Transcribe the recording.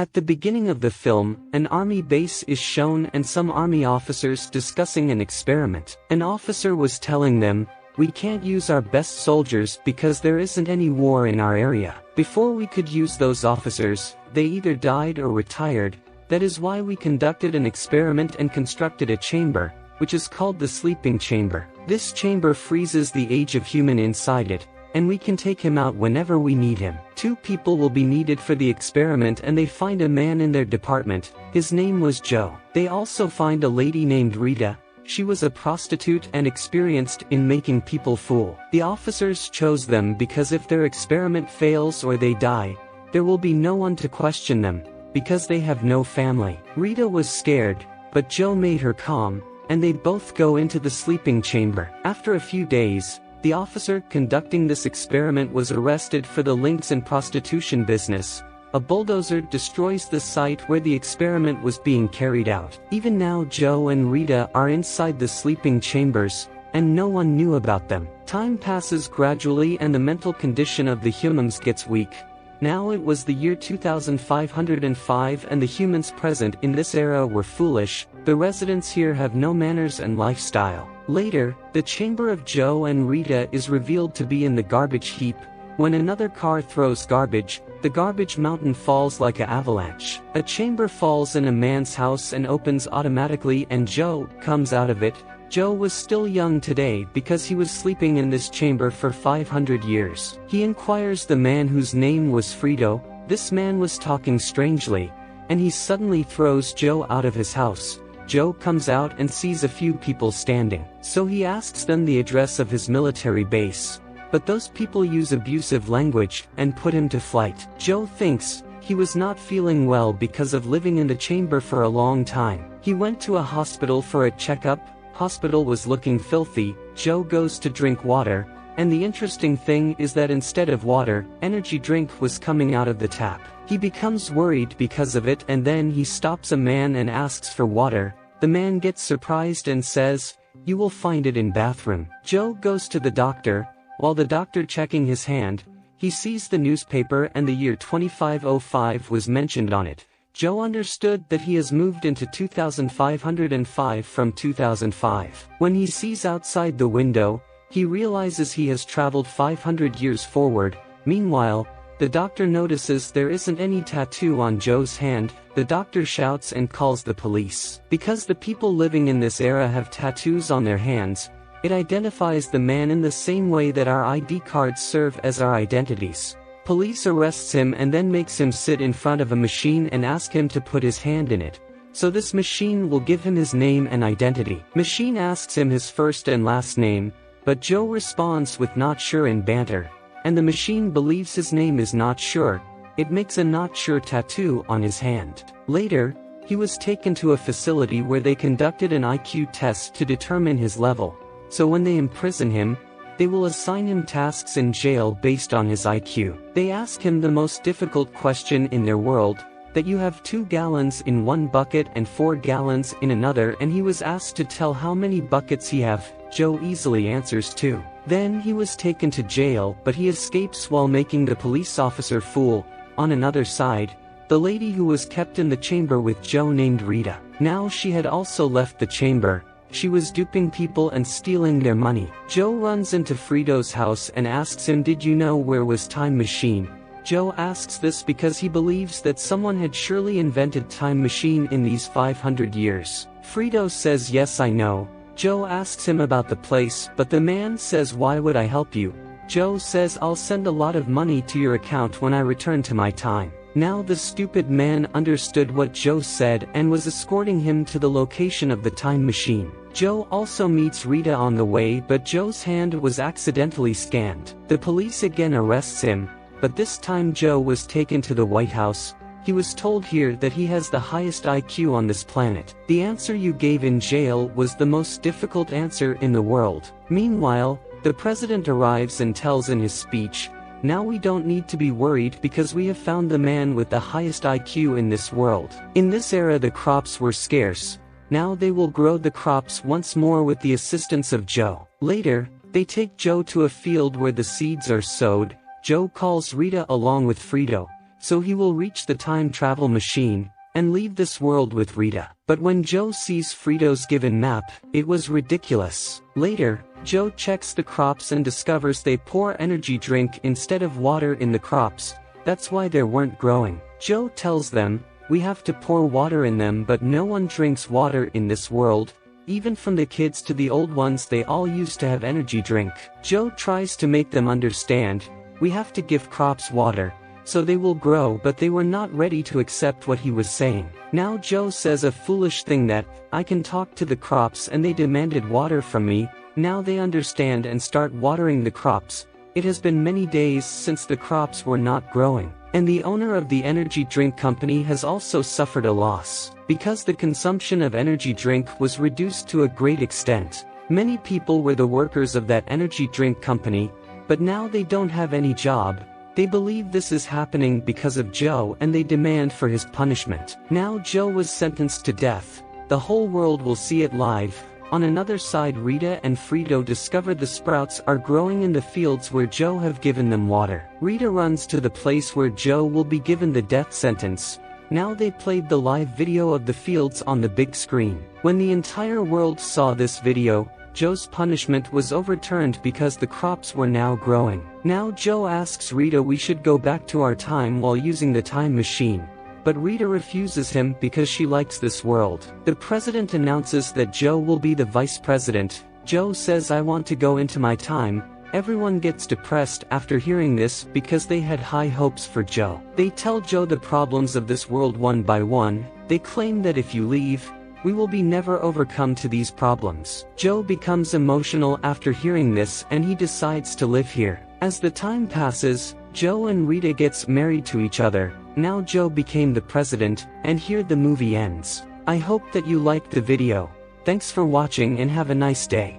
At the beginning of the film, an army base is shown and some army officers discussing an experiment. An officer was telling them, "We can't use our best soldiers because there isn't any war in our area. Before we could use those officers, they either died or retired. That is why we conducted an experiment and constructed a chamber, which is called the sleeping chamber. This chamber freezes the age of human inside it, and we can take him out whenever we need him. 2 people will be needed for the experiment, and they find a man in their department. His name was Joe. They also find a lady named Rita. She was a prostitute and experienced in making people fool. The officers chose them because if their experiment fails or they die, there will be no one to question them, because they have no family." Rita was scared, but Joe made her calm, and they both go into the sleeping chamber. After a few days, the officer conducting this experiment was arrested for the links in prostitution business. A bulldozer destroys the site where the experiment was being carried out. Even now Joe and Rita are inside the sleeping chambers, and no one knew about them. Time passes gradually and the mental condition of the humans gets weak. Now it was the year 2505 and the humans present in this era were foolish. The residents here have no manners and lifestyle. Later, the chamber of Joe and Rita is revealed to be in the garbage heap. When another car throws garbage, the garbage mountain falls like an avalanche. A chamber falls in a man's house and opens automatically and Joe comes out of it. Joe was still young today because he was sleeping in this chamber for 500 years. He inquires the man whose name was Frito. This man was talking strangely, and he suddenly throws Joe out of his house. Joe comes out and sees a few people standing, so he asks them the address of his military base. But those people use abusive language and put him to flight. Joe thinks he was not feeling well because of living in the chamber for a long time. He went to a hospital for a checkup. Hospital was looking filthy. Joe goes to drink water, and the interesting thing is that instead of water, energy drink was coming out of the tap. He becomes worried because of it, and then he stops a man and asks for water. The man gets surprised and says, "You will find it in bathroom." Joe goes to the doctor. While the doctor checking his hand, he sees the newspaper and the year 2505 was mentioned on it. Joe understood that he has moved into 2505 from 2005. When he sees outside the window, he realizes he has traveled 500 years forward. Meanwhile, the doctor notices there isn't any tattoo on Joe's hand. The doctor shouts and calls the police. Because the people living in this era have tattoos on their hands, it identifies the man in the same way that our ID cards serve as our identities. Police arrests him and then makes him sit in front of a machine and ask him to put his hand in it. So this machine will give him his name and identity. Machine asks him his first and last name, but Joe responds with "not sure" in banter, and the machine believes his name is not sure. It makes a "not sure" tattoo on his hand. Later, he was taken to a facility where they conducted an IQ test to determine his level. So when they imprison him, they will assign him tasks in jail based on his IQ. They ask him the most difficult question in their world, that you have 2 gallons in one bucket and 4 gallons in another, and he was asked to tell how many buckets he have. Joe easily answers 2. Then he was taken to jail, but he escapes while making the police officer fool. On another side, the lady who was kept in the chamber with Joe named Rita. Now she had also left the chamber. She was duping people and stealing their money. Joe runs into Frito's house and asks him, "Did you know where was time machine?" Joe asks this because he believes that someone had surely invented time machine in these 500 years. Frito says, "Yes, I know." Joe asks him about the place, but the man says, "Why would I help you?" Joe says, "I'll send a lot of money to your account when I return to my time." Now the stupid man understood what Joe said and was escorting him to the location of the time machine. Joe also meets Rita on the way, but Joe's hand was accidentally scanned. The police again arrests him, but this time Joe was taken to the White House. He was told here that he has the highest IQ on this planet. The answer you gave in jail was the most difficult answer in the world. Meanwhile, the president arrives and tells in his speech, "Now we don't need to be worried because we have found the man with the highest IQ in this world." In this era the crops were scarce. Now they will grow the crops once more with the assistance of Joe. Later, they take Joe to a field where the seeds are sowed. Joe calls Rita along with Frito. so he will reach the time travel machine and leave this world with Rita. But when Joe sees Frito's given map, it was ridiculous. Later, Joe checks the crops and discovers they pour energy drink instead of water in the crops. That's why they weren't growing. Joe tells them, "We have to pour water in them, but no one drinks water in this world. Even from the kids to the old ones, they all used to have energy drink." Joe tries to make them understand, "We have to give crops water, so they will grow," but they were not ready to accept what he was saying. Now Joe says a foolish thing that, "I can talk to the crops and they demanded water from me." Now they understand and start watering the crops. It has been many days since the crops were not growing. And the owner of the energy drink company has also suffered a loss, because the consumption of energy drink was reduced to a great extent. Many people were the workers of that energy drink company, but now they don't have any job. They believe this is happening because of Joe and they demand for his punishment. Now Joe was sentenced to death. The whole world will see it live. On another side, Rita and Frito discover the sprouts are growing in the fields where Joe have given them water. Rita runs to the place where Joe will be given the death sentence. Now they played the live video of the fields on the big screen. When the entire world saw this video, Joe's punishment was overturned because the crops were now growing. Now Joe asks Rita we should go back to our time while using the time machine. But Rita refuses him because she likes this world. The president announces that Joe will be the vice president. Joe says, "I want to go into my time." Everyone gets depressed after hearing this because they had high hopes for Joe. They tell Joe the problems of this world one by one. They claim that if you leave, we will be never overcome to these problems. Joe becomes emotional after hearing this and he decides to live here. As the time passes, Joe and Rita gets married to each other. Now Joe became the president, and here the movie ends. I hope that you liked the video. Thanks for watching and have a nice day.